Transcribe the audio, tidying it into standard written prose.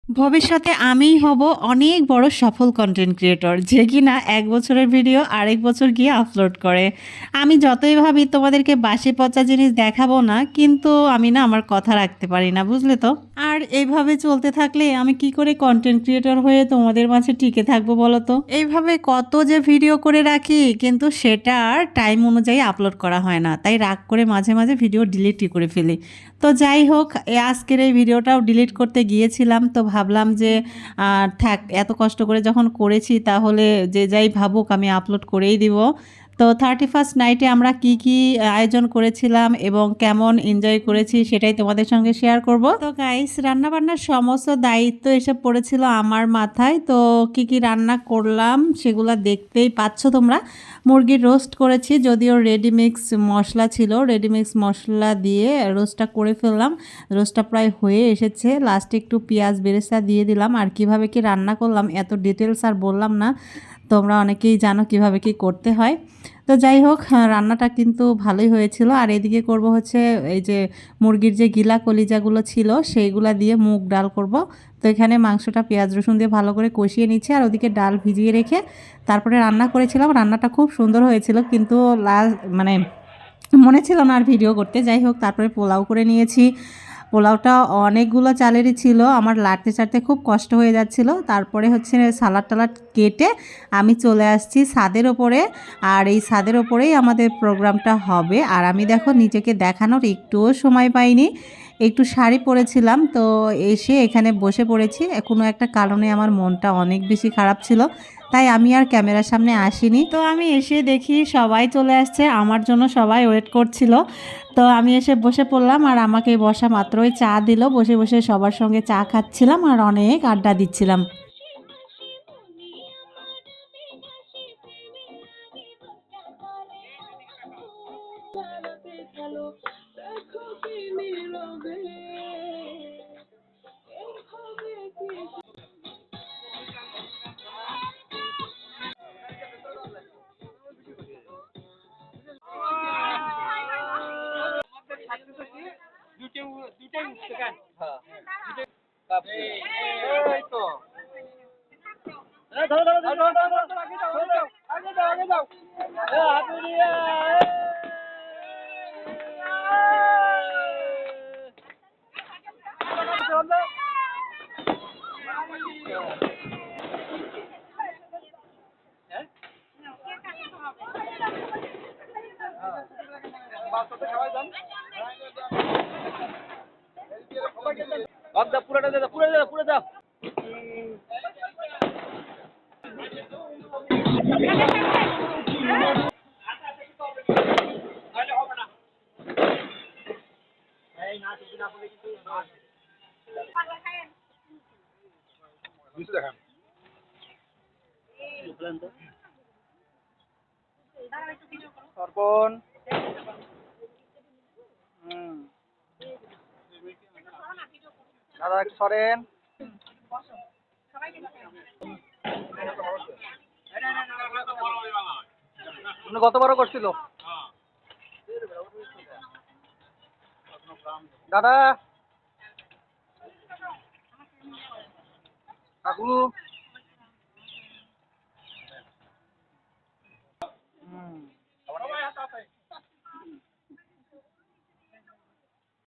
ভবিষ্যতে আমিই হব অনেক বড় সফল কনটেন্ট ক্রিয়েটর যে কিনা ১ বছরের ভিডিও আরেক বছর গিয়ে আপলোড করে। আমি যতই ভাবি তোমাদেরকে বাসি পচা জিনিস দেখাবো না, কিন্তু আমি না আমার কথা রাখতে পারি না, বুঝলে তো? আর এইভাবে চলতে থাকলে আমি কি করে কনটেন্ট ক্রিয়েটর হয়ে তোমাদের মাঝে টিকে থাকবো বলো তো? এইভাবে কত যে ভিডিও করে রাখি, কিন্তু সেটা আর টাইম অনুযায়ী আপলোড করা হয় না। তাই রাগ করে মাঝে, মাঝে ভিডিও ডিলিটই করে ফেলি। তো যাই হোক, আজকের এই ভিডিওটাও ডিলিট করতে গিয়েছিলাম, তো ভাবলাম যে থাক, এত কষ্ট করে যখন করেছি তাহলে যে যাই ভাবুক আমি আপলোড করেই দিব। তো 31st নাইটে আমরা কি কি আয়োজন করেছিলাম এবং কেমন এনজয় করেছি সেটাই তোমাদের সঙ্গে শেয়ার করব। তো গাইস, রান্নাবান্নার সমস্ত দায়িত্ব এসে পড়েছিল আমার মাথায়। তো কি কি রান্না করলাম সেগুলো দেখতেই পাচ্ছ তোমরা। মুরগির রোস্ট করেছি, যদিও রেডিমিক্স মশলা ছিল, রেডিমিক্স মশলা দিয়ে রোস্টটা করে ফেললাম। রোস্টটা প্রায় হয়ে এসেছে, লাস্টে একটু পেঁয়াজ বেরেস্তা দিয়ে দিলাম। আর কিভাবে কি রান্না করলাম এত ডিটেলস আর বললাম না, তোমরা অনেকেই জানো কিভাবে কি করতে হয়। তো যাই হোক, রান্নাটা কিন্তু ভালোই হয়েছিল। আর এদিকে করব হচ্ছে এই যে মুরগির যে গিলা কলিজাগুলো ছিল সেইগুলা দিয়ে মুগ ডাল করব। তো এখানে মাংসটা পেঁয়াজ রসুন দিয়ে ভালো করে কষিয়ে নিচ্ছি, আর ওদিকে ডাল ভিজিয়ে রেখে তারপরে রান্না করেছিলাম। রান্নাটা খুব সুন্দর হয়েছিল, কিন্তু মানে মনে ছিল না আর ভিডিও করতে। যাই হোক, তারপরে পোলাও করে নিয়েছি। পোলাওটা অনেকগুলো চালেরই ছিল, আমার লাটতে চাটতে খুব কষ্ট হয়ে যাচ্ছিল। তারপরে হচ্ছে সালাড টালাড কেটে আমি চলে আসছি ছাদের ওপরে। আর এই ছাদের ওপরেই আমাদের প্রোগ্রামটা হবে। আর আমি দেখো নিজেকে দেখানোর একটুও সময় পাইনি, একটু শাড়ি পরেছিলাম, তো এসে এখানে বসে পড়েছি। কোনো একটা কারণে আমার মনটা অনেক বেশি খারাপ ছিল, তাই আমি আর ক্যামেরার সামনে আসিনি। তো আমি এসে দেখি সবাই চলে আসছে, আমার জন্য সবাই ওয়েট করছিল। তো আমি এসে বসে পড়লাম, আর আমাকে বসা মাত্রই চা দিল। বসে বসে সবার সঙ্গে চা খাচ্ছিলাম আর অনেক আড্ডা দিচ্ছিলাম। পুরোটা দাও, পুরো দাও, পুরো দাও। তর্পণ দাদা একটু সরেন। গতবারও করছিল দাদা কাকু।